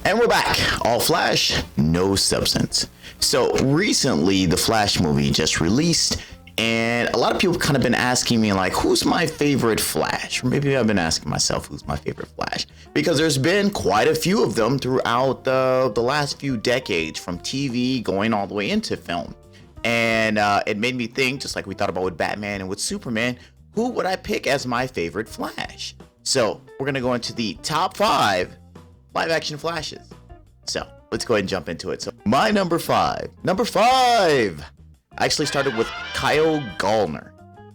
And we're back. All Flash, no substance. So recently, the Flash movie just released, and a lot of people kind of been asking me like, who's my favorite Flash? Or maybe I've been asking myself, who's my favorite Flash? Because there's been quite a few of them throughout the last few decades, from TV going all the way into film. And it made me think, just like we thought about with Batman and with Superman, who would I pick as my favorite Flash? So we're going to go into the top 5 live action Flashes. So let's go ahead and jump into it. So my number five, I actually started with Kyle Gallner.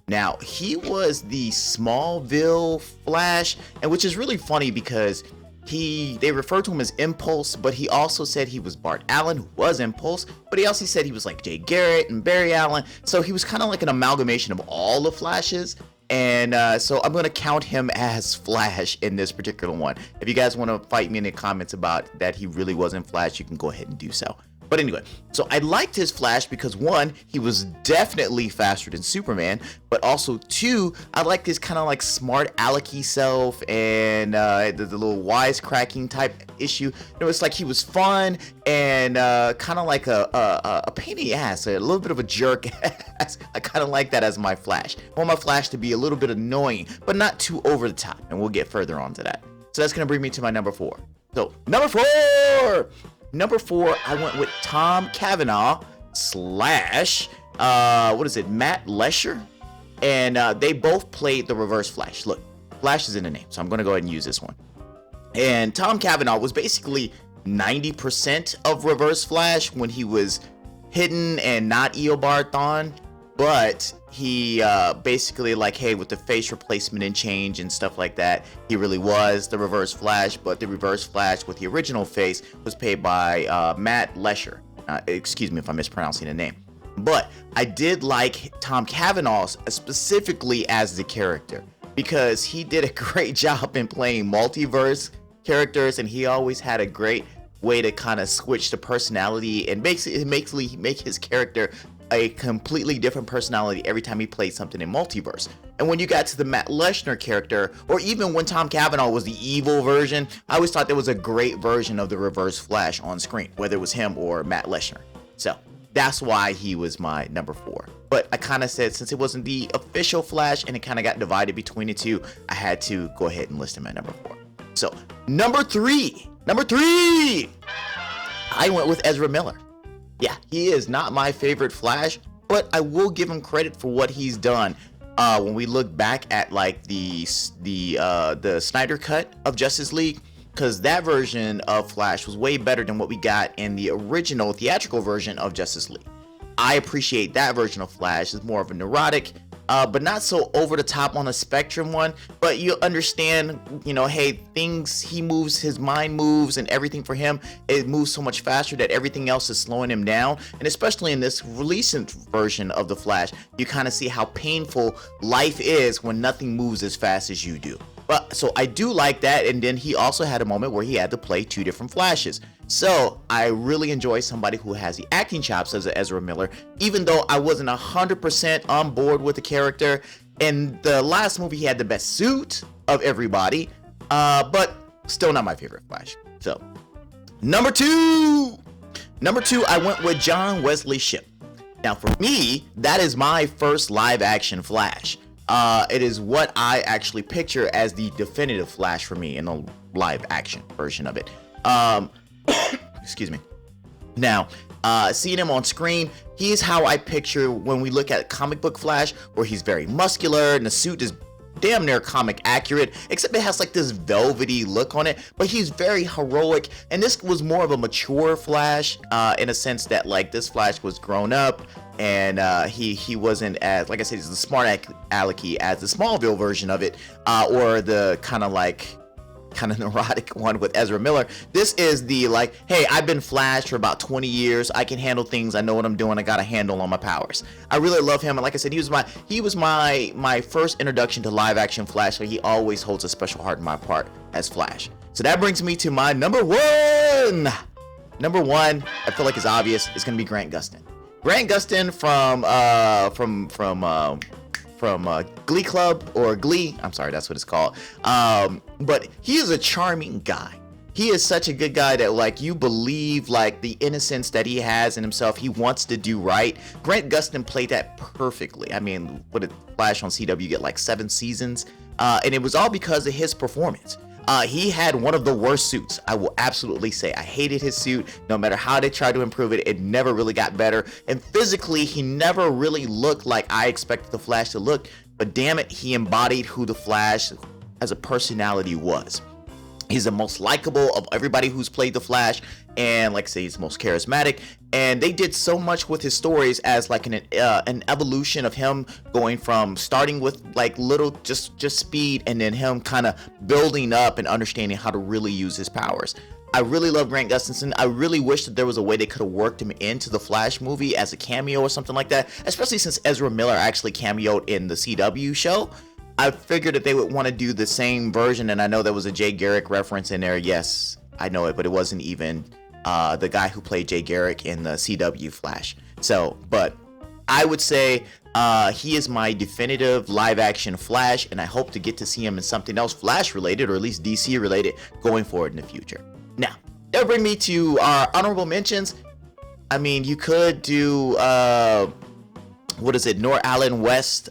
Now he was the Smallville Flash, and which is really funny because they referred to him as Impulse, but he also said he was Bart Allen, who was Impulse, but he also said he was like Jay Garrett and Barry Allen. So he was kind of like an amalgamation of all the Flashes. And so I'm going to count him as Flash in this particular one. If you guys want to fight me in the comments about that he really wasn't Flash, you can go ahead and do so. But anyway, so I liked his Flash because one, he was definitely faster than Superman, but also two, I liked his kind of like smart alecky self and the little wisecracking type issue. You know, it's like he was fun and kind of like a pain in the ass, a little bit of a jerk ass. I kind of like that as my Flash. I want my Flash to be a little bit annoying, but not too over the top, and we'll get further on to that. So that's going to bring me to my number 4. So, Number 4, I went with Tom Cavanaugh slash, Matt Lesher. And they both played the Reverse Flash. Look, Flash is in the name, so I'm going to go ahead and use this one. And Tom Cavanaugh was basically 90% of Reverse Flash when he was hidden and not Eobard Thawne. But he basically like, hey, with the face replacement and change and stuff like that, he really was the Reverse Flash. But the Reverse Flash with the original face was played by Matt Lesher. Excuse me if I'm mispronouncing the name. But I did like Tom Cavanaugh specifically as the character because he did a great job in playing multiverse characters, and he always had a great way to kind of switch the personality and basically make his character a completely different personality every time he played something in multiverse. And when you got to the Matt Lesher character, or even when Tom Cavanaugh was the evil version, I always thought there was a great version of the Reverse Flash on screen, whether it was him or Matt Lesher. So that's why he was my number 4. But I kind of said, since it wasn't the official Flash and it kind of got divided between the two, I had to go ahead and list him at number 4. So number three, I went with Ezra Miller. Yeah, he is not my favorite Flash, but I will give him credit for what he's done. When we look back at like the Snyder cut of Justice League, because that version of Flash was way better than what we got in the original theatrical version of Justice League. I appreciate that version of Flash. It's more of a neurotic, but not so over the top on the spectrum one. But you understand, you know, hey, he moves, his mind moves, and everything for him, it moves so much faster that everything else is slowing him down. And especially in this recent version of the Flash, you kind of see how painful life is when nothing moves as fast as you do. But so I do like that. And then he also had a moment where he had to play 2 different Flashes. So I really enjoy somebody who has the acting chops as Ezra Miller, even though I wasn't 100% on board with the character. In the last movie, he had the best suit of everybody, but still not my favorite Flash. So number two, I went with John Wesley Shipp. Now for me, that is my first live action Flash. It is what I actually picture as the definitive Flash for me in the live action version of it. Excuse me. Now, seeing him on screen, he is how I picture when we look at comic book Flash, where he's very muscular and the suit is damn near comic accurate, except it has like this velvety look on it, but he's very heroic. And this was more of a mature Flash, in a sense that like this Flash was grown up, and he wasn't as, like I said, he's the smart alecky as the Smallville version of it, or the kind of neurotic one with Ezra Miller. This is the like, hey, I've been Flash for about 20 years. I can handle things. I know what I'm doing. I got a handle on my powers. I really love him. And like I said, he was my first introduction to live action Flash. So he always holds a special heart in my heart as Flash. So that brings me to my number 1. Number 1, I feel like it's obvious. It's going to be Grant Gustin. Grant Gustin from Glee Club or Glee. I'm sorry, that's what it's called. But he is a charming guy. He is such a good guy that like you believe like the innocence that he has in himself. He wants to do right. Grant Gustin played that perfectly. I mean, what did Flash on CW get, like 7 seasons? And it was all because of his performance. He had one of the worst suits, I will absolutely say. I hated his suit. No matter how they tried to improve it, it never really got better. And physically, he never really looked like I expected the Flash to look. But damn it, he embodied who the Flash as a personality was. He's the most likable of everybody who's played the Flash, and like I say, he's the most charismatic. And they did so much with his stories as like an evolution of him going from starting with like little just speed, and then him kind of building up and understanding how to really use his powers. I really love Grant Gustin. I really wish that there was a way they could have worked him into the Flash movie as a cameo or something like that, especially since Ezra Miller actually cameoed in the CW show. I figured that they would want to do the same version, and I know there was a Jay Garrick reference in there. Yes, I know it, but it wasn't even the guy who played Jay Garrick in the CW Flash. So, but I would say he is my definitive live-action Flash, and I hope to get to see him in something else Flash-related, or at least DC-related, going forward in the future. Now, that would bring me to our honorable mentions. I mean, you could do, Nor Allen West,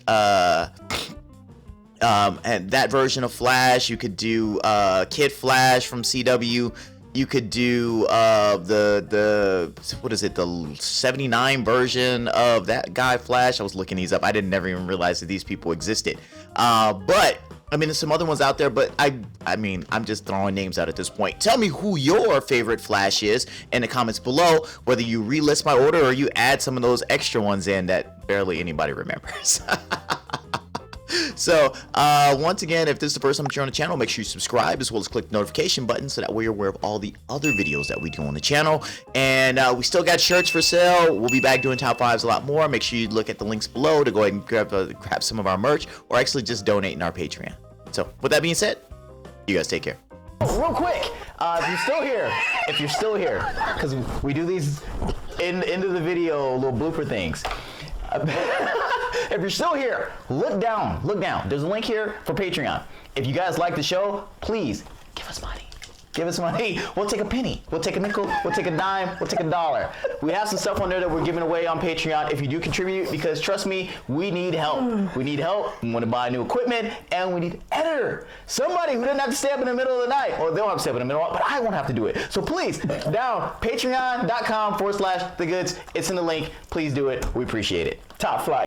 and that version of Flash. You could do Kid Flash from CW. You could do the 79 version of that guy Flash. I was looking these up. I didn't never even realize that these people existed. But I mean, there's some other ones out there, but I mean, I'm just throwing names out at this point. Tell me who your favorite Flash is in the comments below, whether you relist my order or you add some of those extra ones in that barely anybody remembers. So, once again, if this is the first time you're on the channel, make sure you subscribe as well as click the notification button so that way you're aware of all the other videos that we do on the channel. And we still got shirts for sale. We'll be back doing top 5s a lot more. Make sure you look at the links below to go ahead and grab some of our merch, or actually just donate in our Patreon. So, with that being said, you guys take care. Real quick, if you're still here, because we do these into the video little blooper things. If you're still here, look down. There's a link here for Patreon. If you guys like the show, please give us money. We'll take a penny. We'll take a nickel. We'll take a dime. We'll take $1. We have some stuff on there that we're giving away on Patreon if you do contribute, because trust me, we need help. We want to buy new equipment, and we need an editor. Somebody who doesn't have to stay up in the middle of the night. Or they don't have to stay up in the middle, but I won't have to do it. So please, down, patreon.com/thegoods. It's in the link. Please do it. We appreciate it. Top flight.